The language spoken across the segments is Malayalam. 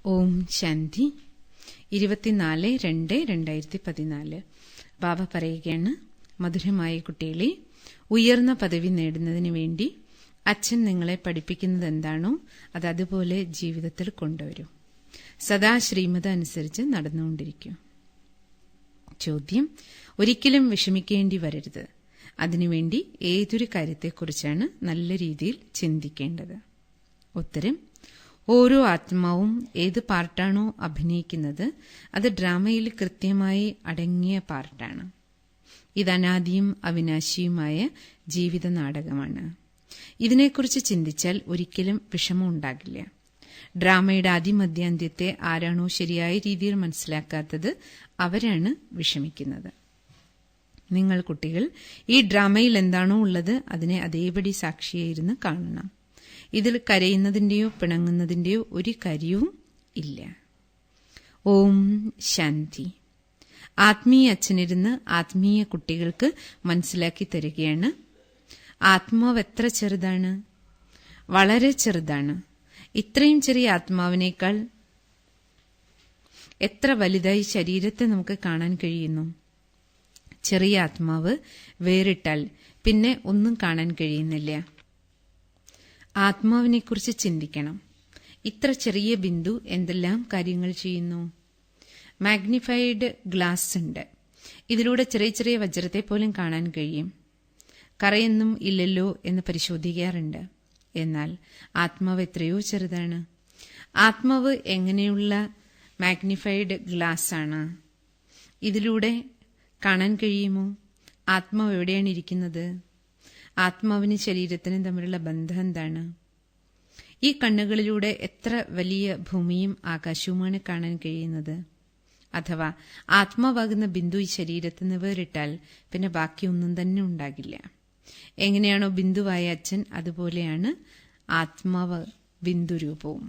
ഓം ശാന്തി. 24/2/2014 ബാബ പറയുകയാണ്, മധുരമായ കുട്ടികളെ, ഉയർന്ന പദവി നേടുന്നതിന് വേണ്ടി അച്ഛൻ നിങ്ങളെ പഠിപ്പിക്കുന്നത് എന്താണോ അത് അതുപോലെ ജീവിതത്തിൽ കൊണ്ടുവരൂ. സദാ ശ്രീമത അനുസരിച്ച് നടന്നുകൊണ്ടിരിക്കൂ. ചോദ്യം: ഒരിക്കലും വിഷമിക്കേണ്ടി വരരുത്. അതിനുവേണ്ടി ഏതൊരു കാര്യത്തെക്കുറിച്ചാണ് നല്ല രീതിയിൽ ചിന്തിക്കേണ്ടത്? ഉത്തരം: ഓരോ ആത്മാവും ഏത് പാർട്ടാണോ അഭിനയിക്കുന്നത് അത് ഡ്രാമയിൽ കൃത്യമായി അടങ്ങിയ പാർട്ടാണ്. ഇത് അനാദിയും അവിനാശിയുമായ ജീവിത നാടകമാണ്. ഇതിനെക്കുറിച്ച് ചിന്തിച്ചാൽ ഒരിക്കലും വിഷമം ഉണ്ടാകില്ല. ഡ്രാമയുടെ ആദിമധ്യാന്ത്യത്തെ ആരാണോ ശരിയായ രീതിയിൽ മനസ്സിലാക്കാത്തത് അവരാണ് വിഷമിക്കുന്നത്. നിങ്ങൾ കുട്ടികൾ ഈ ഡ്രാമയിൽ എന്താണോ ഉള്ളത് അതിനെ അതേപടി സാക്ഷിയായിരുന്ന് കാണണം. ഇതിൽ കരയുന്നതിന്റെയോ പിണങ്ങുന്നതിന്റെയോ ഒരു കാര്യവും ഇല്ല. ഓം ശാന്തി. ആത്മീയ അച്ഛനിരുന്ന് ആത്മീയ കുട്ടികൾക്ക് മനസ്സിലാക്കി തരികയാണ്, ആത്മാവ് എത്ര ചെറുതാണ്, വളരെ ചെറുതാണ്. ഇത്രയും ചെറിയ ആത്മാവിനേക്കാൾ എത്ര വലുതായി ശരീരത്തെ നമുക്ക് കാണാൻ കഴിയുന്നു. ചെറിയ ആത്മാവ് വേറിട്ടാൽ പിന്നെ ഒന്നും കാണാൻ കഴിയുന്നില്ല. ആത്മാവിനെക്കുറിച്ച് ചിന്തിക്കണം. ഇത്ര ചെറിയ ബിന്ദു എന്തെല്ലാം കാര്യങ്ങൾ ചെയ്യുന്നു. മാഗ്നിഫൈഡ് ഗ്ലാസ് ഉണ്ട്. ഇതിലൂടെ ചെറിയ ചെറിയ വജ്രത്തെ പോലും കാണാൻ കഴിയും. കറയൊന്നും ഇല്ലല്ലോ എന്ന് പരിശോധിക്കാറുണ്ട്. എന്നാൽ ആത്മാവ് എത്രയോ ചെറുതാണ്. ആത്മാവ് എങ്ങനെയുള്ള മാഗ്നിഫൈഡ് ഗ്ലാസ് ആണ്? ഇതിലൂടെ കാണാൻ കഴിയുമോ? ആത്മാവ് എവിടെയാണ് ഇരിക്കുന്നത്? ആത്മാവിന് ശരീരത്തിനും തമ്മിലുള്ള ബന്ധം എന്താണ്? ഈ കണ്ണുകളിലൂടെ എത്ര വലിയ ഭൂമിയും ആകാശവുമാണ് കാണാൻ കഴിയുന്നത്. അഥവാ ആത്മാവാകുന്ന ബിന്ദു ഈ ശരീരത്തിൽ നിന്ന് വേറിട്ടാൽ പിന്നെ ബാക്കിയൊന്നും തന്നെ ഉണ്ടാകില്ല. എങ്ങനെയാണോ ബിന്ദുവായ അച്ഛൻ, അതുപോലെയാണ് ആത്മാവ് ബിന്ദുരൂപവും.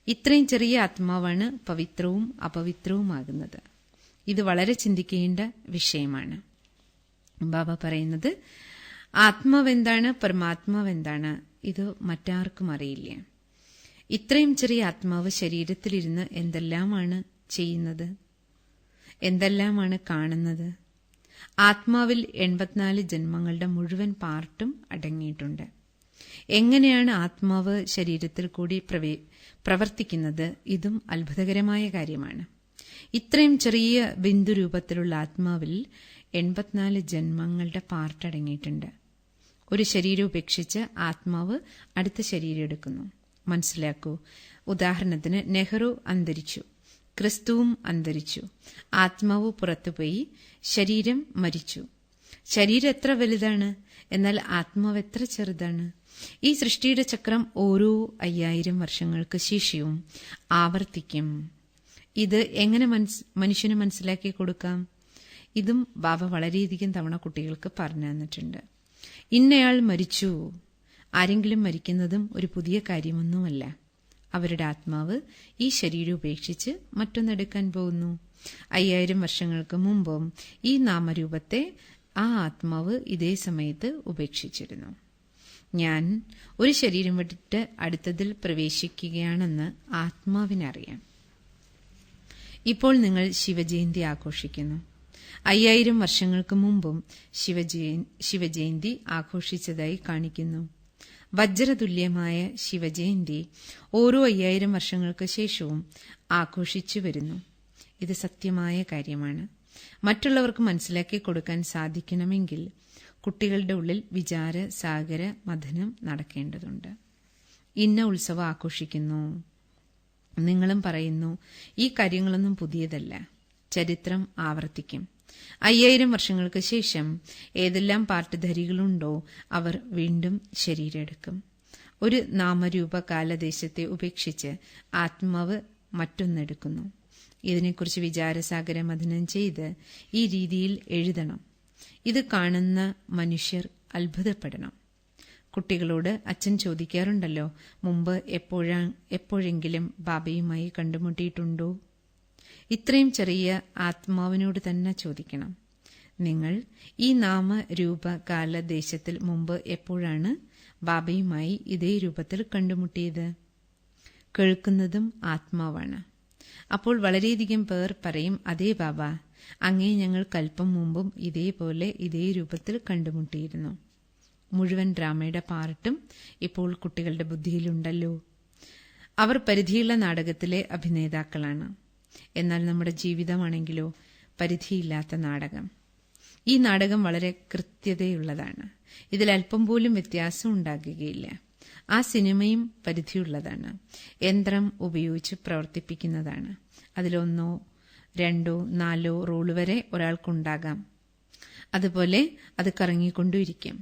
ഇത്രയും ചെറിയ ആത്മാവാണ് പവിത്രവും അപവിത്രവുമാകുന്നത്. ഇത് വളരെ ചിന്തിക്കേണ്ട വിഷയമാണ്. ബാബ പറയുന്നത്, ആത്മാവെന്താണ്, പരമാത്മാവെന്താണ്, ഇത് മറ്റാർക്കും അറിയില്ല. ഇത്രയും ചെറിയ ആത്മാവ് ശരീരത്തിലിരുന്ന് എന്തെല്ലാമാണ് ചെയ്യുന്നത്, എന്തെല്ലാമാണ് കാണുന്നത്. ആത്മാവിൽ 84 ജന്മങ്ങളുടെ മുഴുവൻ പാർട്ടും അടങ്ങിയിട്ടുണ്ട്. എങ്ങനെയാണ് ആത്മാവ് ശരീരത്തിൽ കൂടി പ്രവർത്തിക്കുന്നത്? ഇതും അത്ഭുതകരമായ കാര്യമാണ്. ഇത്രയും ചെറിയ ബിന്ദു രൂപത്തിലുള്ള ആത്മാവിൽ 84 ജന്മങ്ങളുടെ പാർട്ട് അടങ്ങിയിട്ടുണ്ട്. ഒരു ശരീരം ഉപേക്ഷിച്ച് ആത്മാവ് അടുത്ത ശരീരം എടുക്കുന്നു. മനസ്സിലാക്കൂ. ഉദാഹരണത്തിന്, നെഹ്റു അന്തരിച്ചു, ക്രിസ്തുവും അന്തരിച്ചു, ആത്മാവ് പുറത്തുപോയി, ശരീരം മരിച്ചു. ശരീരം എത്ര വലുതാണ്, എന്നാൽ ആത്മാവ് എത്ര ചെറുതാണ്. ഈ സൃഷ്ടിയുടെ ചക്രം ഓരോ 5000 വർഷങ്ങൾക്ക് ശേഷവും ആവർത്തിക്കും. ഇത് എങ്ങനെ മനുഷ്യന് മനസ്സിലാക്കി കൊടുക്കാം? ഇതും ബാബ വളരെയധികം തവണ കുട്ടികൾക്ക് പറഞ്ഞു തന്നിട്ടുണ്ട്. ഇന്നയാൾ മരിച്ചു. ആരെങ്കിലും മരിക്കുന്നതും ഒരു പുതിയ കാര്യമൊന്നുമല്ല. അവരുടെ ആത്മാവ് ഈ ശരീരം ഉപേക്ഷിച്ച് മറ്റൊന്നെടുക്കാൻ പോകുന്നു. 5000 വർഷങ്ങൾക്ക് മുമ്പും ഈ നാമരൂപത്തെ ആ ആത്മാവ് ഇതേ സമയത്ത് ഉപേക്ഷിച്ചിരുന്നു. ഞാൻ ഒരു ശരീരം വിട്ടിട്ട് അടുത്തതിൽ പ്രവേശിക്കുകയാണെന്ന് ആത്മാവിനറിയാം. ഇപ്പോൾ നിങ്ങൾ ശിവജയന്തി ആഘോഷിക്കുന്നു. 5000 വർഷങ്ങൾക്ക് മുമ്പും ശിവജയന്തി ആഘോഷിച്ചതായി കാണിക്കുന്നു. വജ്രതുല്യമായ ശിവജയന്തി ഓരോ 5000 വർഷങ്ങൾക്ക് ശേഷവും ആഘോഷിച്ചു വരുന്നു. ഇത് സത്യമായ കാര്യമാണ്. മറ്റുള്ളവർക്ക് മനസ്സിലാക്കി കൊടുക്കാൻ സാധിക്കണമെങ്കിൽ കുട്ടികളുടെ ഉള്ളിൽ വിചാര സാഗര മഥനം നടക്കേണ്ടതുണ്ട്. ഇന്ന ഉത്സവം ആഘോഷിക്കുന്നു, നിങ്ങളും പറയുന്നു. ഈ കാര്യങ്ങളൊന്നും പുതിയതല്ല. ചരിത്രം ആവർത്തിക്കും. 5000 വർഷങ്ങൾക്ക് ശേഷം ഏതെല്ലാം പാർട്ടുധാരികളുണ്ടോ അവർ വീണ്ടും ശരീരമെടുക്കും. ഒരു നാമരൂപ കാലദേശത്തെ ഉപേക്ഷിച്ച് ആത്മാവ് മറ്റൊന്നെടുക്കുന്നു. ഇതിനെക്കുറിച്ച് വിചാരസാഗര മഥനം ചെയ്ത് ഈ രീതിയിൽ എഴുതണം. ഇത് കാണുന്ന മനുഷ്യർ അത്ഭുതപ്പെടണം. കുട്ടികളോട് അച്ഛൻ ചോദിക്കാറുണ്ടല്ലോ, മുമ്പ് എപ്പോഴെങ്കിലും ബാബയുമായി കണ്ടുമുട്ടിയിട്ടുണ്ടോ? ഇത്രയും ചെറിയ ആത്മാവിനോട് തന്നെ ചോദിക്കണം. നിങ്ങൾ ഈ നാമരൂപ കാലദേശത്തിൽ മുമ്പ് എപ്പോഴാണ് ബാബയുമായി ഇതേ രൂപത്തിൽ കണ്ടുമുട്ടിയത്? കേൾക്കുന്നതും ആത്മാവാണ്. അപ്പോൾ വളരെയധികം പേർ പറയും, അതേ ബാബ, അങ്ങേ ഞങ്ങൾ അല്പം മുമ്പും ഇതേപോലെ ഇതേ രൂപത്തിൽ കണ്ടുമുട്ടിയിരുന്നു. മുഴുവൻ ഡ്രാമയുടെ പാർട്ടും ഇപ്പോൾ കുട്ടികളുടെ ബുദ്ധിയിലുണ്ടല്ലോ. അവർ പരിധിയുള്ള നാടകത്തിലെ അഭിനേതാക്കളാണ്. എന്നാൽ നമ്മുടെ ജീവിതമാണെങ്കിലോ പരിധിയില്ലാത്ത നാടകം. ഈ നാടകം വളരെ കൃത്യതയുള്ളതാണ്. ഇതിൽ അല്പം പോലും വ്യത്യാസം ഉണ്ടാകുകയില്ല. ആ സിനിമയും പരിധിയുള്ളതാണ്. യന്ത്രം ഉപയോഗിച്ച് പ്രവർത്തിപ്പിക്കുന്നതാണ്. അതിലൊന്നോ രണ്ടോ നാലോ റോള് വരെ ഒരാൾക്കുണ്ടാകാം. അതുപോലെ അത് കറങ്ങിക്കൊണ്ടിരിക്കും.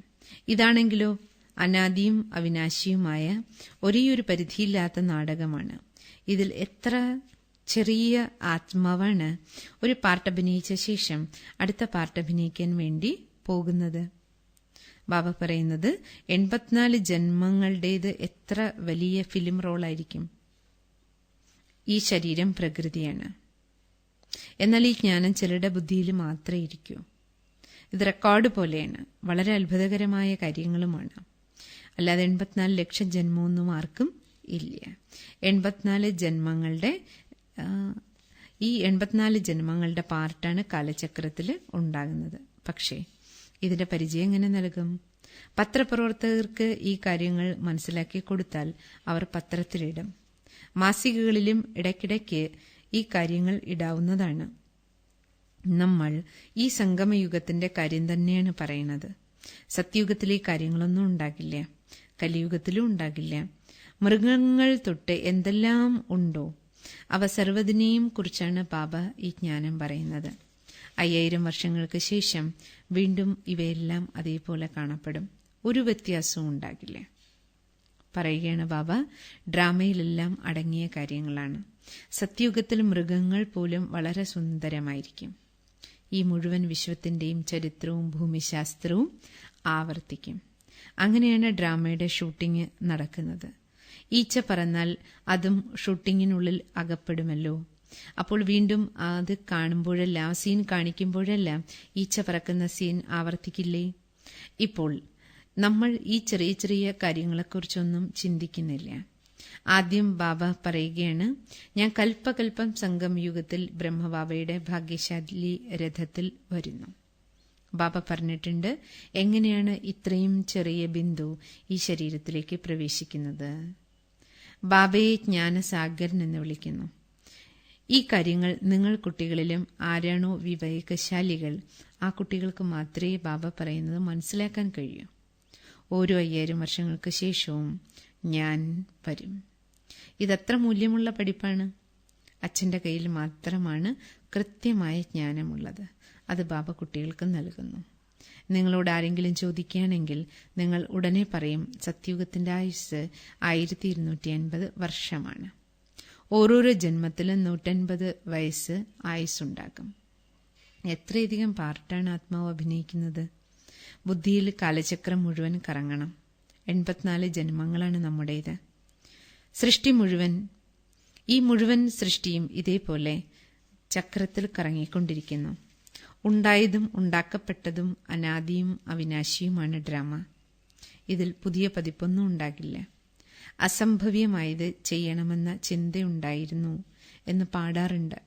ഇതാണെങ്കിലോ അനാദിയും അവിനാശിയുമായ ഒരേയൊരു പരിധിയില്ലാത്ത നാടകമാണ്. ഇതിൽ എത്ര ചെറിയ ആത്മാവാണ് ഒരു പാർട്ട് അഭിനയിച്ച ശേഷം അടുത്ത പാർട്ട് അഭിനയിക്കാൻ വേണ്ടി പോകുന്നത്. ബാബ പറയുന്നത് 84 ജന്മങ്ങളുടേത് എത്ര വലിയ ഫിലിം റോളായിരിക്കും. ഈ ശരീരം പ്രകൃതിയാണ്. എന്നാൽ ഈ ജ്ഞാനം ചിലരുടെ ബുദ്ധിയിൽ മാത്രമേ ഇരിക്കൂ. ഇത് റെക്കോർഡ് പോലെയാണ്. വളരെ അത്ഭുതകരമായ കാര്യങ്ങളുമാണ്. അല്ലാതെ 84 ലക്ഷം ജന്മമൊന്നും ആർക്കും ഇല്ല. 84 ജന്മങ്ങളുടെ ഈ 84 ജന്മങ്ങളുടെ പാർട്ടാണ് കാലചക്രത്തിൽ ഉണ്ടാകുന്നത്. പക്ഷേ ഇതിന്റെ പരിചയം എങ്ങനെ നൽകും? പത്രപ്രവർത്തകർക്ക് ഈ കാര്യങ്ങൾ മനസ്സിലാക്കി കൊടുത്താൽ അവർ പത്രത്തിലിടും. മാസികകളിലും ഇടയ്ക്കിടയ്ക്ക് ഈ കാര്യങ്ങൾ ഇടാവുന്നതാണ്. നമ്മൾ ഈ സംഗമയുഗത്തിന്റെ കാര്യം തന്നെയാണ് പറയുന്നത്. സത്യയുഗത്തിൽ ഈ കാര്യങ്ങളൊന്നും ഉണ്ടാകില്ല. കലിയുഗത്തിലും ഉണ്ടാകില്ല. മൃഗങ്ങൾ തൊട്ട് എന്തെല്ലാം ഉണ്ടോ അവ സർവ്വതിനെയും കുറിച്ചാണ് ബാബ ഈ ജ്ഞാനം പറയുന്നത്. 5000 വർഷങ്ങൾക്ക് ശേഷം വീണ്ടും ഇവയെല്ലാം അതേപോലെ കാണപ്പെടും. ഒരു വ്യത്യാസവും ഉണ്ടാകില്ല. പറയുകയാണ് ബാബ, ഡ്രാമയിലെല്ലാം അടങ്ങിയ കാര്യങ്ങളാണ്. സത്യയുഗത്തിൽ മൃഗങ്ങൾ പോലും വളരെ സുന്ദരമായിരിക്കും. ഈ മുഴുവൻ വിശ്വത്തിന്റെയും ചരിത്രവും ഭൂമിശാസ്ത്രവും ആവർത്തിക്കും. അങ്ങനെയാണ് ഡ്രാമയുടെ ഷൂട്ടിംഗ് നടക്കുന്നത്. ഈച്ച പറന്നാൽ അതും ഷൂട്ടിങ്ങിനുള്ളിൽ അകപ്പെടുമല്ലോ. അപ്പോൾ വീണ്ടും അത് കാണുമ്പോഴെല്ലാം, ആ സീൻ കാണിക്കുമ്പോഴെല്ലാം ഈച്ച പറക്കുന്ന സീൻ ആവർത്തിക്കില്ലേ? ഇപ്പോൾ നമ്മൾ ഈ ചെറിയ ചെറിയ കാര്യങ്ങളെക്കുറിച്ചൊന്നും ചിന്തിക്കുന്നില്ല. ആദ്യം ബാബ പറയുകയാണ്, ഞാൻ കൽപ്പകൽപ്പം സംഗം യുഗത്തിൽ ബ്രഹ്മബാബയുടെ ഭാഗ്യശാലി രഥത്തിൽ വരുന്നു. ബാബ പറഞ്ഞിട്ടുണ്ട്, എങ്ങനെയാണ് ഇത്രയും ചെറിയ ബിന്ദു ഈ ശരീരത്തിലേക്ക് പ്രവേശിക്കുന്നത്. ബാബയെ ജ്ഞാനസാഗരൻ എന്ന് വിളിക്കുന്നു. ഈ കാര്യങ്ങൾ നിങ്ങൾ കുട്ടികളിലും ആരാണോ വിവേകശാലികൾ ആ കുട്ടികൾക്ക് മാത്രമേ ബാബ പറയുന്നത് മനസ്സിലാക്കാൻ കഴിയൂ. ഓരോ 5000 വർഷങ്ങൾക്ക് ശേഷവും ഞാൻ വരും. ഇതത്ര മൂല്യമുള്ള പഠിപ്പാണ്. അച്ഛൻ്റെ കയ്യിൽ മാത്രമാണ് കൃത്യമായ ജ്ഞാനമുള്ളത്. അത് ബാബ കുട്ടികൾക്ക് നൽകുന്നു. നിങ്ങളോട് ആരെങ്കിലും ചോദിക്കുകയാണെങ്കിൽ നിങ്ങൾ ഉടനെ പറയും, സത്യയുഗത്തിന്റെ ആയുസ് 1250 വർഷമാണ്. ഓരോരോ ജന്മത്തിലും 150 വയസ്സ് ആയുസ്സുണ്ടാകും. എത്രയധികം പാർട്ടാണ് ആത്മാവ് അഭിനയിക്കുന്നത്. ബുദ്ധിയിൽ കാലചക്രം മുഴുവൻ കറങ്ങണം. 84 ജന്മങ്ങളാണ് നമ്മുടേത്. സൃഷ്ടി മുഴുവൻ, ഈ മുഴുവൻ സൃഷ്ടിയും ഇതേപോലെ ചക്രത്തിൽ കറങ്ങിക്കൊണ്ടിരിക്കുന്നു. ഉണ്ടായതും ഉണ്ടാക്കപ്പെട്ടതും അനാദിയും അവിനാശിയുമാണ് ഡ്രാമ. ഇതിൽ പുതിയ പതിപ്പൊന്നും ഉണ്ടാകില്ല. അസംഭവ്യമായത് ചെയ്യണമെന്ന ചിന്തയുണ്ടായിരുന്നു എന്ന് പാടാറുണ്ട്.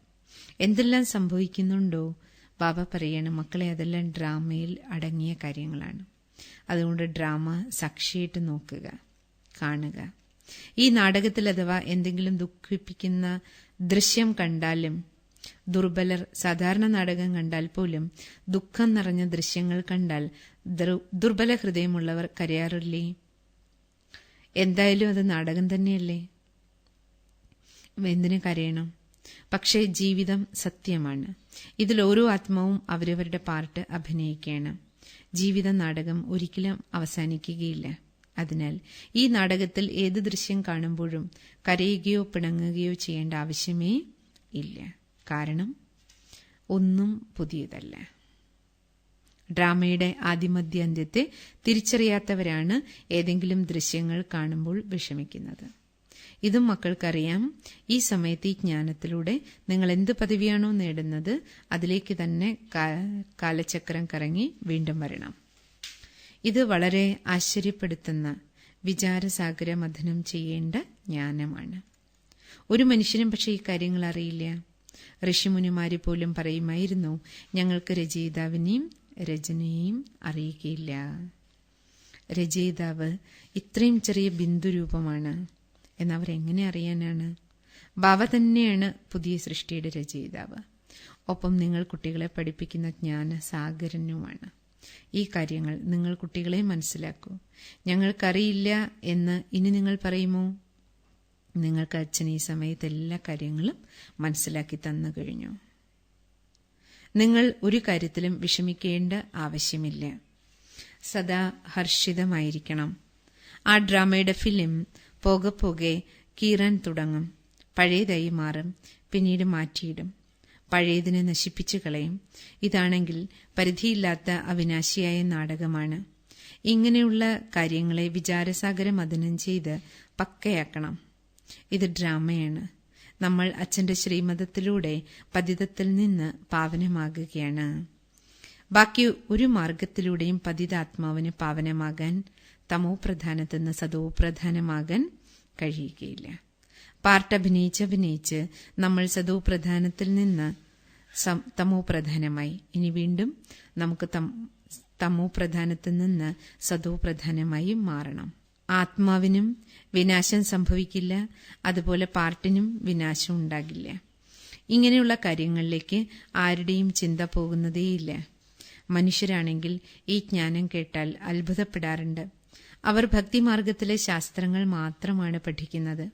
എന്തെല്ലാം സംഭവിക്കുന്നുണ്ടോ ബാബ പറയണം, മക്കളെ അതെല്ലാം ഡ്രാമയിൽ അടങ്ങിയ കാര്യങ്ങളാണ്. അതുകൊണ്ട് ഡ്രാമ സാക്ഷിയായിട്ട് നോക്കുക, കാണുക. ഈ നാടകത്തിൽ അഥവാ എന്തെങ്കിലും ദുഃഖിപ്പിക്കുന്ന ദൃശ്യം കണ്ടാലും, ദുർബലർ സാധാരണ നാടകം കണ്ടാൽ പോലും ദുഃഖം നിറഞ്ഞ ദൃശ്യങ്ങൾ കണ്ടാൽ ദുർബല ഹൃദയമുള്ളവർ കരയാറില്ലേ? എന്തായാലും അത് നാടകം തന്നെയല്ലേ, എന്തിനു കരയണം? പക്ഷേ ജീവിതം സത്യമാണ്. ഇതിൽ ഓരോ ആത്മാവും അവരവരുടെ പാർട്ട് അഭിനയിക്കുകയാണ്. ജീവിത നാടകം ഒരിക്കലും അവസാനിക്കുകയില്ല. അതിനാൽ ഈ നാടകത്തിൽ ഏത് ദൃശ്യം കാണുമ്പോഴും കരയുകയോ പിണങ്ങുകയോ ചെയ്യേണ്ട ആവശ്യമേ ഇല്ല. കാരണം ഒന്നും പുതിയതല്ല. ഡ്രാമയുടെ ആദിമധ്യാന്ത്യത്തെ തിരിച്ചറിയാത്തവരാണ് ഏതെങ്കിലും ദൃശ്യങ്ങൾ കാണുമ്പോൾ വിഷമിക്കുന്നത്. ഇതും മക്കൾക്കറിയാം. ഈ സമയത്ത് ഈ ജ്ഞാനത്തിലൂടെ നിങ്ങൾ എന്ത് പദവിയാണോ നേടുന്നത് അതിലേക്ക് തന്നെ കാലചക്രം കറങ്ങി വീണ്ടും വരണം. ഇത് വളരെ ആശ്ചര്യപ്പെടുത്തുന്ന വിചാരസാഗര മഥനം ചെയ്യേണ്ട ജ്ഞാനമാണ്. ഒരു മനുഷ്യനും പക്ഷേ ഈ കാര്യങ്ങൾ അറിയില്ല. ഋഷിമുനിമാര് പോലും പറയുമായിരുന്നു, ഞങ്ങൾക്ക് രചയിതാവിനെയും രചനയെയും അറിയുകയില്ല. രചയിതാവ് ഇത്രയും ചെറിയ ബിന്ദുരൂപമാണ് എന്നവരെങ്ങനെ അറിയാനാണ്? ബാബ തന്നെയാണ് പുതിയ സൃഷ്ടിയുടെ രചയിതാവ്. ഒപ്പം നിങ്ങൾ കുട്ടികളെ പഠിപ്പിക്കുന്ന ജ്ഞാനസാഗരനുമാണ്. ഈ കാര്യങ്ങൾ നിങ്ങൾ കുട്ടികളെ മനസ്സിലാക്കൂ. ഞങ്ങൾക്കറിയില്ല എന്ന് ഇനി നിങ്ങൾ പറയുമോ? നിങ്ങൾക്ക് അച്ഛൻ ഈ സമയത്ത് എല്ലാ കാര്യങ്ങളും മനസ്സിലാക്കി തന്നു കഴിഞ്ഞു. നിങ്ങൾ ഒരു കാര്യത്തിലും വിഷമിക്കേണ്ട ആവശ്യമില്ല. സദാ ഹർഷിതമായിരിക്കണം. ആ ഡ്രാമയുടെ ഫിലിം പോകെ പോകെ കീറാൻ തുടങ്ങും. പഴയതായി മാറും, പിന്നീട് മാറ്റിയിടും, പഴയതിനെ നശിപ്പിച്ചു കളയും. ഇതാണെങ്കിൽ പരിധിയില്ലാത്ത അവിനാശിയായ നാടകമാണ്. ഇങ്ങനെയുള്ള കാര്യങ്ങളെ വിചാരസാഗര മഥനം ചെയ്ത് പക്കയാക്കണം. ഇത് ഡ്രാമയാണ്. നമ്മൾ അച്ഛന്റെ ശ്രീമതത്തിലൂടെ പതിതത്തിൽ നിന്ന് പാവനമാകുകയാണ്. ബാക്കി ഒരു മാർഗത്തിലൂടെയും പതിതാത്മാവിന് പാവനമാകാൻ, തമോ പ്രധാനത്തിൽ നിന്ന് സദോ പ്രധാനമാകാൻ കഴിയുകയില്ല. പാർട്ടഭിനയിച്ച് നമ്മൾ സദോ പ്രധാനത്തിൽ നിന്ന് തമോ പ്രധാനമായി. ഇനി വീണ്ടും നമുക്ക് തമോ പ്രധാനത്തിൽ നിന്ന് സദോ പ്രധാനമായി മാറണം. ആത്മാവിനും വിനാശം സംഭവിക്കില്ല, അതുപോലെ പാർട്ടിനും വിനാശം ഉണ്ടാകില്ല. ഇങ്ങനെയുള്ള കാര്യങ്ങളിലേക്ക് ആരുടെയും ചിന്ത പോകുന്നതേയില്ല. മനുഷ്യരാണെങ്കിൽ ഈ ജ്ഞാനം കേട്ടാൽ അത്ഭുതപ്പെടാറുണ്ട്. അവർ ഭക്തിമാർഗത്തിലെ ശാസ്ത്രങ്ങൾ മാത്രമാണ് പഠിക്കുന്നത്.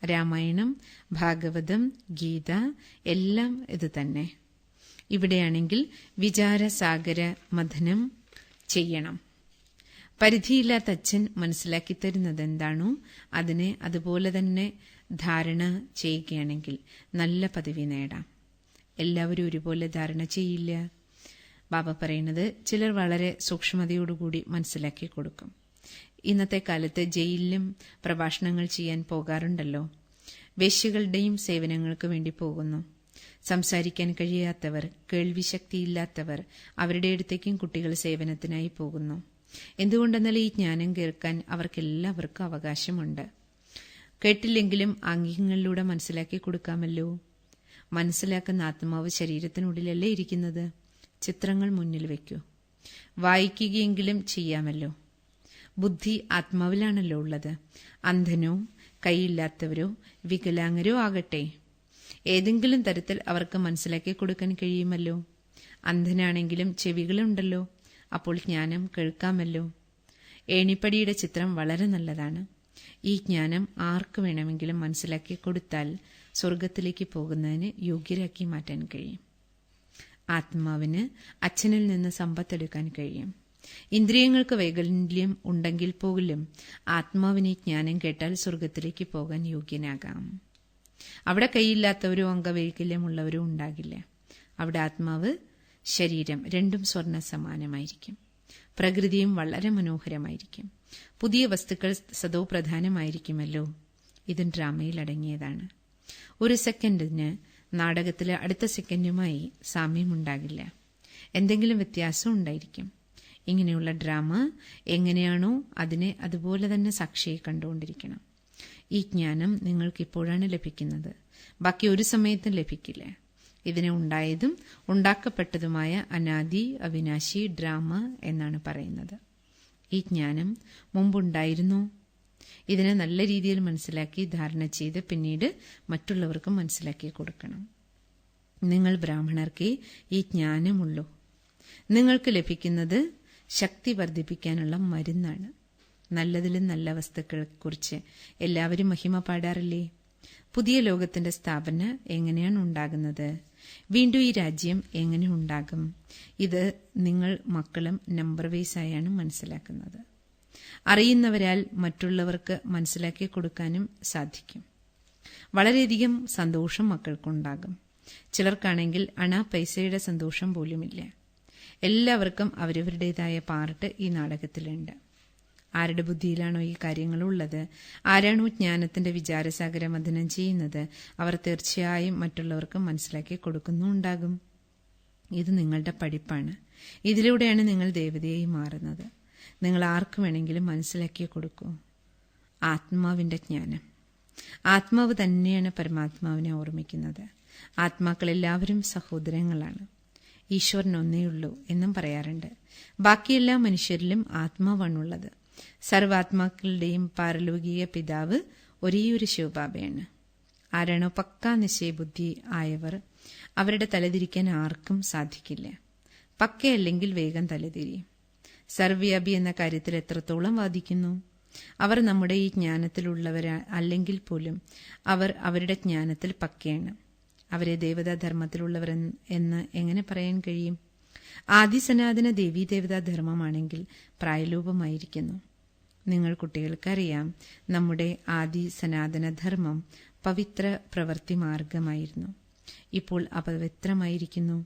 രാമായണം, ഭാഗവതം, ഗീത എല്ലാം ഇത് തന്നെ. ഇവിടെയാണെങ്കിൽ വിചാരസാഗര മഥനം ചെയ്യണം. പരിധിയില്ലാത്ത അച്ഛൻ മനസ്സിലാക്കി തരുന്നത് എന്താണോ അതിനെ അതുപോലെ തന്നെ ധാരണ ചെയ്യുകയാണെങ്കിൽ നല്ല പദവി നേടാം. എല്ലാവരും ഒരുപോലെ ധാരണ ചെയ്യില്ല. ബാബ പറയുന്നത് ചിലർ വളരെ സൂക്ഷ്മതയോടുകൂടി മനസ്സിലാക്കി കൊടുക്കും. ഇന്നത്തെ കാലത്ത് ജയിലിലും പ്രഭാഷണങ്ങൾ ചെയ്യാൻ പോകാറുണ്ടല്ലോ. വേശ്യകളുടെയും സേവനങ്ങൾക്ക് വേണ്ടി പോകുന്നു. സംസാരിക്കാൻ കഴിയാത്തവർ, കേൾവിശക്തിയില്ലാത്തവർ, അവരുടെ അടുത്തേക്കും കുട്ടികൾ സേവനത്തിനായി പോകുന്നു. എന്തുകൊണ്ടെന്നാൽ ഈ ജ്ഞാനം കേൾക്കാൻ അവർക്കെല്ലാവർക്കും അവകാശമുണ്ട്. കേട്ടില്ലെങ്കിലും ആംഗ്യങ്ങളിലൂടെ മനസ്സിലാക്കി കൊടുക്കാമല്ലോ. മനസ്സിലാക്കുന്ന ആത്മാവ് ശരീരത്തിനുള്ളിലല്ലേ ഇരിക്കുന്നത്. ചിത്രങ്ങൾ മുന്നിൽ വയ്ക്കൂ. വായിക്കുകയെങ്കിലും ചെയ്യാമല്ലോ. ബുദ്ധി ആത്മാവിലാണല്ലോ ഉള്ളത്. അന്ധനോ കൈയില്ലാത്തവരോ വികലാംഗരോ ആകട്ടെ, ഏതെങ്കിലും തരത്തിൽ അവർക്ക് മനസ്സിലാക്കി കൊടുക്കാൻ കഴിയുമല്ലോ. അന്ധനാണെങ്കിലും ചെവികളുണ്ടല്ലോ, അപ്പോൾ ജ്ഞാനം കേൾക്കാമല്ലോ. ഏണിപ്പടിയുടെ ചിത്രം വളരെ നല്ലതാണ്. ഈ ജ്ഞാനം ആർക്ക് വേണമെങ്കിലും മനസ്സിലാക്കി കൊടുത്താൽ സ്വർഗത്തിലേക്ക് പോകുന്നതിന് യോഗ്യരാക്കി മാറ്റാൻ കഴിയും. ആത്മാവിന് അച്ഛനിൽ നിന്ന് സമ്പത്തെടുക്കാൻ കഴിയും. ഇന്ദ്രിയങ്ങൾക്ക് വൈകല്യം ഉണ്ടെങ്കിൽ പോലും ആത്മാവിനെ ജ്ഞാനം കേട്ടാൽ സ്വർഗത്തിലേക്ക് പോകാൻ യോഗ്യനാകാം. അവിടെ കൈയില്ലാത്തവരോ അംഗവൈകല്യമുള്ളവരോ ഉണ്ടാകില്ല. അവിടെ ആത്മാവ്, ശരീരം രണ്ടും സ്വർണ്ണ സമാനമായിരിക്കും. പ്രകൃതിയും വളരെ മനോഹരമായിരിക്കും. പുതിയ വസ്തുക്കൾ സദോ പ്രധാനമായിരിക്കുമല്ലോ. ഇതും ഡ്രാമയിൽ അടങ്ങിയതാണ്. ഒരു സെക്കൻഡിന് നാടകത്തിലെ അടുത്ത സെക്കൻഡുമായി സാമ്യമുണ്ടാകില്ല. എന്തെങ്കിലും വ്യത്യാസം ഉണ്ടായിരിക്കും. ഇങ്ങനെയുള്ള ഡ്രാമ എങ്ങനെയാണോ അതിനെ അതുപോലെ തന്നെ സാക്ഷിയെ കണ്ടുകൊണ്ടിരിക്കണം. ഈ ജ്ഞാനം നിങ്ങൾക്കിപ്പോഴാണ് ലഭിക്കുന്നത്. ബാക്കി ഒരു സമയത്തും ലഭിക്കില്ല. ഇതിനെ ഉണ്ടായതും ഉണ്ടാക്കപ്പെട്ടതുമായ അനാദി അവിനാശി ഡ്രാമ എന്നാണ് പറയുന്നത്. ഈ ജ്ഞാനം മുമ്പുണ്ടായിരുന്നോ? ഇതിനെ നല്ല രീതിയിൽ മനസ്സിലാക്കി ധാരണ ചെയ്ത് പിന്നീട് മറ്റുള്ളവർക്കും മനസ്സിലാക്കി കൊടുക്കണം. നിങ്ങൾ ബ്രാഹ്മണർക്കേ ഈ ജ്ഞാനമുള്ളൂ. നിങ്ങൾക്ക് ലഭിക്കുന്നത് ശക്തി വർദ്ധിപ്പിക്കാനുള്ള മരുന്നാണ്. നല്ലതിലും നല്ല വസ്തുക്കളെക്കുറിച്ച് എല്ലാവരും മഹിമ പാടാറില്ലേ? പുതിയ ലോകത്തിന്റെ സ്ഥാപന എങ്ങനെയാണ് ഉണ്ടാകുന്നത്? വീണ്ടും ഈ രാജ്യം എങ്ങനെ ഉണ്ടാകും? ഇത് നിങ്ങൾ മക്കളും നമ്പർ വൈസായാണ് മനസ്സിലാക്കുന്നത്. അറിയുന്നവരാൽ മറ്റുള്ളവർക്ക് മനസ്സിലാക്കി കൊടുക്കാനും സാധിക്കും. വളരെയധികം സന്തോഷം മക്കൾക്കുണ്ടാകും. ചിലർക്കാണെങ്കിൽ പൈസയുടെ സന്തോഷം പോലുമില്ല. എല്ലാവർക്കും അവരവരുടേതായ പാർട്ട് ഈ നാടകത്തിലുണ്ട്. ആരുടെ ബുദ്ധിയിലാണോ ഈ കാര്യങ്ങളുള്ളത്, ആരാണോ ജ്ഞാനത്തിന്റെ വിചാരസാഗര മഥനം ചെയ്യുന്നത്, അവർ തീർച്ചയായും മറ്റുള്ളവർക്ക് മനസ്സിലാക്കി കൊടുക്കുന്നുണ്ടാകും. ഇത് നിങ്ങളുടെ പഠിപ്പാണ്. ഇതിലൂടെയാണ് നിങ്ങൾ ദേവതയായി മാറുന്നത്. നിങ്ങൾ ആർക്കു വേണമെങ്കിലും മനസ്സിലാക്കി കൊടുക്കൂ. ആത്മാവിന്റെ ജ്ഞാനം ആത്മാവ് തന്നെയാണ് പരമാത്മാവിനെ ഓർമ്മിക്കുന്നത്. ആത്മാക്കളെല്ലാവരും സഹോദരങ്ങളാണ്. ഈശ്വരൻ ഒന്നേയുള്ളൂ എന്നും പറയാറുണ്ട്. ബാക്കിയെല്ലാ മനുഷ്യരിലും ആത്മാവാണുള്ളത്. സർവാത്മാക്കളുടെയും പാരലൗകിക പിതാവ് ഒരേയൊരു ശിവബാബയാണ്. ആരാണോ പക്കാ നിശ്ചയബുദ്ധി ആയവർ, അവരുടെ തലതിരിക്കാൻ ആർക്കും സാധിക്കില്ല. പക്കയല്ലെങ്കിൽ വേഗം തലതിരിയും. സർവ്വവ്യാപി എന്ന കാര്യത്തിൽ എത്രത്തോളം വാദിക്കുന്നു. അവർ നമ്മുടെ ഈ ജ്ഞാനത്തിലുള്ളവരാ അല്ലെങ്കിൽ പോലും അവർ അവരുടെ ജ്ഞാനത്തിൽ പക്കയാണ്. അവരെ ദേവതാധർമ്മത്തിലുള്ളവർ എന്ന് എങ്ങനെ പറയാൻ കഴിയും? ആദിസനാതന ദേവീദേവതാ ധർമ്മമാണെങ്കിൽ പ്രായലോപമായിരിക്കുന്നു. നിങ്ങൾ കുട്ടികൾക്കറിയാം, നമ്മുടെ ആദി സനാതന ധർമ്മം പവിത്ര പ്രവൃത്തി മാർഗമായിരുന്നു. ഇപ്പോൾ അപവിത്രമായിരിക്കുന്നു.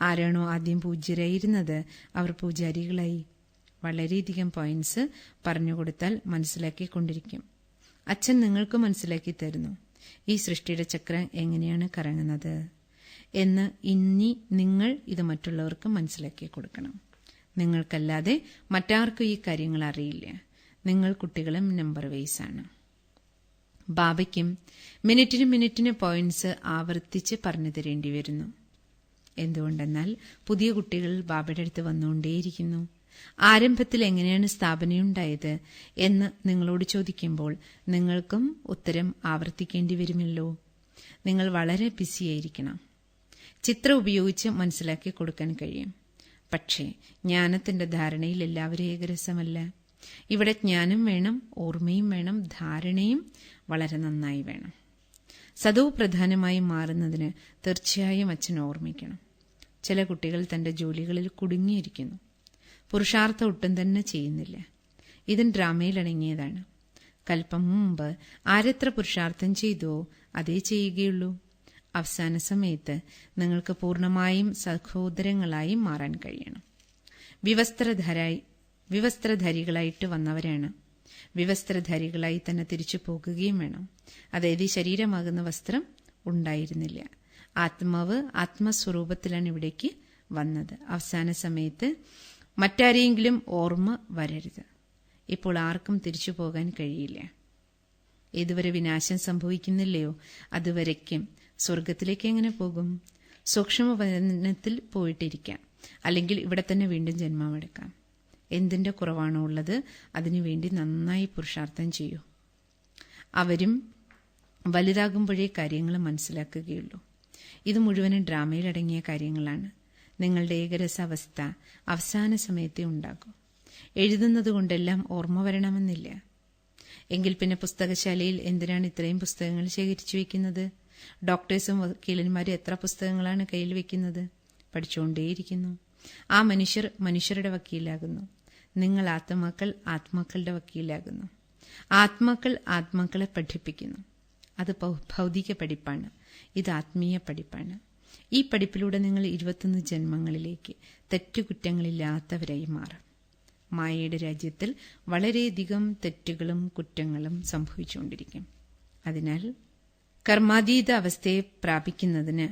ആരാണോ ആദ്യം പൂജ്യരായിരുന്നത് അവർ പൂജാരികളായി. വളരെയധികം പോയിന്റ്സ് പറഞ്ഞുകൊടുത്താൽ മനസ്സിലാക്കിക്കൊണ്ടിരിക്കും. അച്ഛൻ നിങ്ങൾക്ക് മനസ്സിലാക്കി തരുന്നു ഈ സൃഷ്ടിയുടെ ചക്രം എങ്ങനെയാണ് കറങ്ങുന്നത് എന്ന്. ഇനി നിങ്ങൾ ഇത് മറ്റുള്ളവർക്ക് മനസ്സിലാക്കി കൊടുക്കണം. നിങ്ങൾക്കല്ലാതെ മറ്റാർക്കും ഈ കാര്യങ്ങൾ അറിയില്ല. നിങ്ങൾ കുട്ടികളും നമ്പർ വൈസാണ്. ബാബയ്ക്കും മിനിറ്റിന് പോയിന്റ്സ് ആവർത്തിച്ച് പറഞ്ഞു തരേണ്ടി വരുന്നു. എന്തുകൊണ്ടെന്നാൽ പുതിയ കുട്ടികൾ ബാബയുടെ അടുത്ത് വന്നുകൊണ്ടേയിരിക്കുന്നു. ആരംഭത്തിൽ എങ്ങനെയാണ് സ്ഥാപനയുണ്ടായത് എന്ന് നിങ്ങളോട് ചോദിക്കുമ്പോൾ നിങ്ങൾക്കും ഉത്തരം ആവർത്തിക്കേണ്ടി വരുമല്ലോ. നിങ്ങൾ വളരെ ബിസിയായിരിക്കണം. ചിത്രം ഉപയോഗിച്ച് മനസ്സിലാക്കി കൊടുക്കാൻ കഴിയും. പക്ഷേ ജ്ഞാനത്തിന്റെ ധാരണയിൽ എല്ലാവരും ഏകരസമല്ല. ഇവിടെ ജ്ഞാനം വേണം, ഓർമ്മയും വേണം, ധാരണയും വളരെ നന്നായി വേണം. സദോ പ്രധാനമായി മാറുന്നതിന് തീർച്ചയായും അച്ഛൻ ഓർമ്മിക്കണം. ചില കുട്ടികൾ തന്റെ ജോലികളിൽ കുടുങ്ങിയിരിക്കുന്നു. പുരുഷാർത്ഥം ഒട്ടും തന്നെ ചെയ്യുന്നില്ല. ഇതും ഡ്രാമയിലടങ്ങിയതാണ്. കൽപ്പം മുമ്പ് ആരെത്ര പുരുഷാർത്ഥം ചെയ്തോ അതേ ചെയ്യുകയുള്ളൂ. അവസാന സമയത്ത് നിങ്ങൾക്ക് പൂർണ്ണമായും സഹോദരങ്ങളായി മാറാൻ കഴിയണം. വിവസ്ത്രധാരികളായിട്ട് വന്നവരാണ്. വിവസ്ത്രധാരികളായി തന്നെ തിരിച്ചു പോകുകയും വേണം. അതായത് ഈ ശരീരമാകുന്ന വസ്ത്രം ഉണ്ടായിരുന്നില്ല. ആത്മാവ് ആത്മസ്വരൂപത്തിലാണ് ഇവിടേക്ക് വന്നത്. അവസാന സമയത്ത് മറ്റാരെയെങ്കിലും ഓർമ്മ വരരുത്. ഇപ്പോൾ ആർക്കും തിരിച്ചു പോകാൻ കഴിയില്ല. ഏതുവരെ വിനാശം സംഭവിക്കുന്നില്ലയോ അതുവരയ്ക്കും സ്വർഗത്തിലേക്ക് എങ്ങനെ പോകും? സൂക്ഷ്മവനത്തിൽ പോയിട്ടിരിക്കാം, അല്ലെങ്കിൽ ഇവിടെ തന്നെ വീണ്ടും ജന്മമെടുക്കാം. എന്തിന്റെ കുറവാണോ ഉള്ളത് അതിനുവേണ്ടി നന്നായി പുരുഷാർത്ഥം ചെയ്യൂ. അവരും വലുതാകുമ്പോഴേ കാര്യങ്ങൾ മനസ്സിലാക്കുകയുള്ളൂ. ഇത് മുഴുവനും ഡ്രാമയിലടങ്ങിയ കാര്യങ്ങളാണ്. നിങ്ങളുടെ ഏകരസാവസ്ഥ അവസാന സമയത്തേ ഉണ്ടാകൂ. എഴുതുന്നത് കൊണ്ടെല്ലാം ഓർമ്മ വരണമെന്നില്ല. എങ്കിൽ പിന്നെ പുസ്തകശാലയിൽ എന്തിനാണ് ഇത്രയും പുസ്തകങ്ങൾ ശേഖരിച്ചു വെക്കുന്നത്? ഡോക്ടേഴ്സും വക്കീലന്മാരും എത്ര പുസ്തകങ്ങളാണ് കയ്യിൽ വെക്കുന്നത്? പഠിച്ചുകൊണ്ടേയിരിക്കുന്നു. ആ മനുഷ്യർ മനുഷ്യരുടെ വക്കീലാകുന്നു. നിങ്ങൾ ആത്മാക്കളുടെ വക്കീലാകുന്നു. ആത്മാക്കൾ ആത്മാക്കളെ പഠിപ്പിക്കുന്നു. അത് ഭൗതിക പഠിപ്പാണ്. ഇത് ആത്മീയ പഠിപ്പാണ്. ഈ പഠിപ്പിലൂടെ നിങ്ങൾ 21 ജന്മങ്ങളിലേക്ക് തെറ്റുകുറ്റങ്ങളില്ലാത്തവരായി മാറും. മായയുടെ രാജ്യത്തിൽ വളരെയധികം തെറ്റുകളും കുറ്റങ്ങളും സംഭവിച്ചുകൊണ്ടിരിക്കും. അതിനാൽ കർമാതീത അവസ്ഥയെ പ്രാപിക്കുന്നതിന്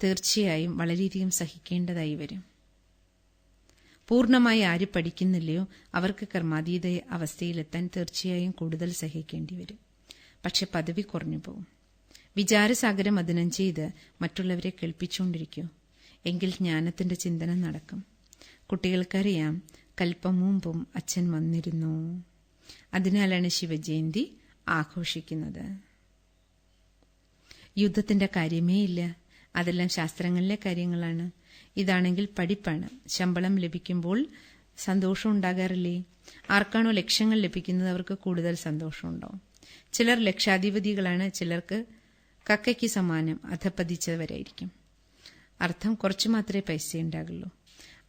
തീർച്ചയായും വളരെയധികം സഹിക്കേണ്ടതായി വരും. പൂർണ്ണമായി ആര് പഠിക്കുന്നില്ലയോ അവർക്ക് കർമാതീത അവസ്ഥയിലെത്താൻ തീർച്ചയായും കൂടുതൽ സഹിക്കേണ്ടി വരും. പക്ഷെ പദവി കുറഞ്ഞു പോകും. വിചാരസാഗര മഥനം ചെയ്ത് മറ്റുള്ളവരെ കേൾപ്പിച്ചുകൊണ്ടിരിക്കൂ. എങ്കിൽ ജ്ഞാനത്തിന്റെ ചിന്തന നടക്കും. കുട്ടികൾക്കറിയാം, കൽപ്പം മുമ്പും അച്ഛൻ വന്നിരുന്നു. അതിനാലാണ് ശിവജയന്തി ആഘോഷിക്കുന്നത്. യുദ്ധത്തിന്റെ കാര്യമേ ഇല്ല. അതെല്ലാം ശാസ്ത്രങ്ങളിലെ കാര്യങ്ങളാണ്. ഇതാണെങ്കിൽ പഠിപ്പാണ്. ശമ്പളം ലഭിക്കുമ്പോൾ സന്തോഷം ഉണ്ടാകാറില്ലേ? ആർക്കാണോ ലക്ഷങ്ങൾ ലഭിക്കുന്നത് അവർക്ക് കൂടുതൽ സന്തോഷമുണ്ടാവും. ചിലർ ലക്ഷാധിപതികളാണ്, ചിലർക്ക് കക്കയ്ക്ക് സമാനം അധപ്പതിച്ചവരായിരിക്കും. അർത്ഥം കുറച്ചു മാത്രമേ പൈസ ഉണ്ടാകുള്ളൂ.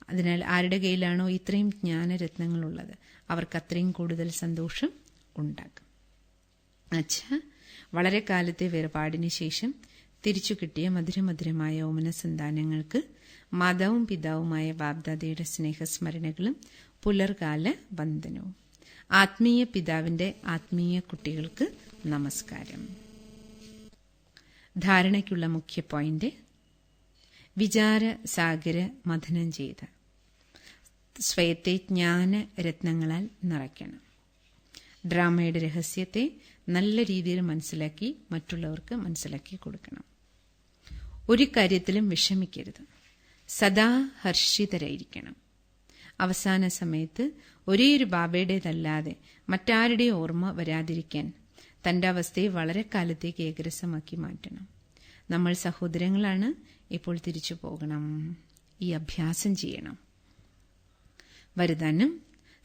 അതിനാൽ ആരുടെ കയ്യിലാണോ ഇത്രയും ജ്ഞാനരത്നങ്ങളുള്ളത് അവർക്ക് അത്രയും കൂടുതൽ സന്തോഷം ഉണ്ടാകും. അച്ഛാ, വളരെ കാലത്തെ വേർപാടിന് ശേഷം തിരിച്ചു കിട്ടിയ മധുരമധുരമായ ഓമന സന്താനങ്ങൾക്ക് മാതാവും പിതാവുമായ ബാബ്ദാദയുടെ സ്നേഹസ്മരണകളും പുലർകാല വന്ദനവും. ആത്മീയ പിതാവിന്റെ ആത്മീയ കുട്ടികൾക്ക് നമസ്കാരം. ധാരണയ്ക്കുള്ള മുഖ്യ പോയിന്റ്: വിചാരസാഗര മഥനം ചെയ്ത് സ്വയത്തെ ജ്ഞാനരത്നങ്ങളാൽ നിറയ്ക്കണം. ഡ്രാമയുടെ രഹസ്യത്തെ നല്ല രീതിയിൽ മനസ്സിലാക്കി മറ്റുള്ളവർക്ക് മനസ്സിലാക്കി കൊടുക്കണം. ഒരു കാര്യത്തിലും വിഷമിക്കരുത്. സദാ ഹർഷിതരായിരിക്കണം. അവസാന സമയത്ത് ഒരേയൊരു ബാബയുടേതല്ലാതെ മറ്റാരുടെ ഓർമ്മ വരാതിരിക്കാൻ തന്റെ അവസ്ഥയെ വളരെ കാലത്തേക്ക് ഏകരസമാക്കി മാറ്റണം. നമ്മൾ സഹോദരങ്ങളാണ്, ഇപ്പോൾ തിരിച്ചു പോകണം. ഈ അഭ്യാസം ചെയ്യണം. വരദാനം: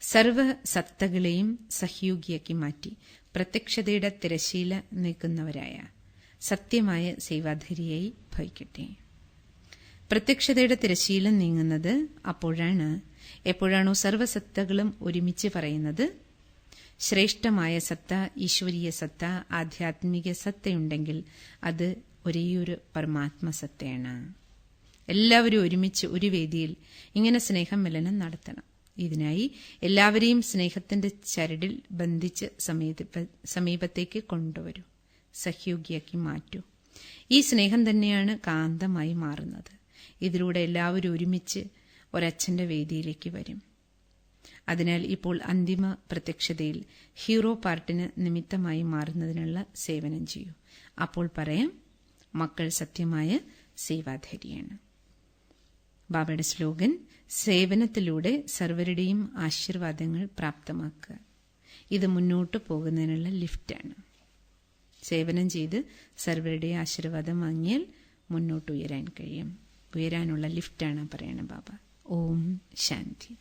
സർവസത്തകളെയും സഹയോഗിയാക്കി മാറ്റി പ്രത്യക്ഷതയുടെ തിരശീല നീക്കുന്നവരായ സത്യമായ സേവാധാരിയായി ഭവിക്കട്ടെ. പ്രത്യക്ഷതയുടെ തിരശീല നീങ്ങുന്നത് എപ്പോഴാണോ സർവസത്തകളും ഒരുമിച്ച് പറയുന്നത്. ശ്രേഷ്ഠമായ സത്ത, ഈശ്വരീയ സത്ത, ആധ്യാത്മിക സത്തയുണ്ടെങ്കിൽ അത് ഒരേയൊരു പരമാത്മസത്തയാണ്. എല്ലാവരും ഒരുമിച്ച് ഒരു വേദിയിൽ ഇങ്ങനെ സ്നേഹമിലനം നടത്തണം. ഇതിനായി എല്ലാവരെയും സ്നേഹത്തിന്റെ ചരടിൽ ബന്ധിച്ച് സമീപത്തേക്ക് കൊണ്ടുവരൂ, സഹയോഗിയാക്കി മാറ്റൂ. ഈ സ്നേഹം തന്നെയാണ് കാന്തമായി മാറുന്നത്. ഇതിലൂടെ എല്ലാവരും ഒരുമിച്ച് ഒരച്ഛന്റെ വേദിയിലേക്ക് വരും. അതിനാൽ ഇപ്പോൾ അന്തിമ പ്രത്യക്ഷതയിൽ ഹീറോ പാർട്ടിന് നിമിത്തമായി മാറുന്നതിനുള്ള സേവനം ചെയ്യൂ. അപ്പോൾ പറയാം, മക്കൾ സത്യമായ സേവാധാരിയാണ്. ബാബയുടെ സ്ലോഗൻ: സേവനത്തിലൂടെ സർവരുടെയും ആശീർവാദങ്ങൾ പ്രാപ്തമാക്കുക. ഇത് മുന്നോട്ട് പോകുന്നതിനുള്ള ലിഫ്റ്റാണ്. സേവനം ചെയ്ത് സർവരുടെയും ആശീർവാദം വാങ്ങിയാൽ മുന്നോട്ട് ഉയരാൻ കഴിയും. ഉയരാനുള്ള ലിഫ്റ്റാണ് പറയണ ബാബ. ഓം ശാന്തി.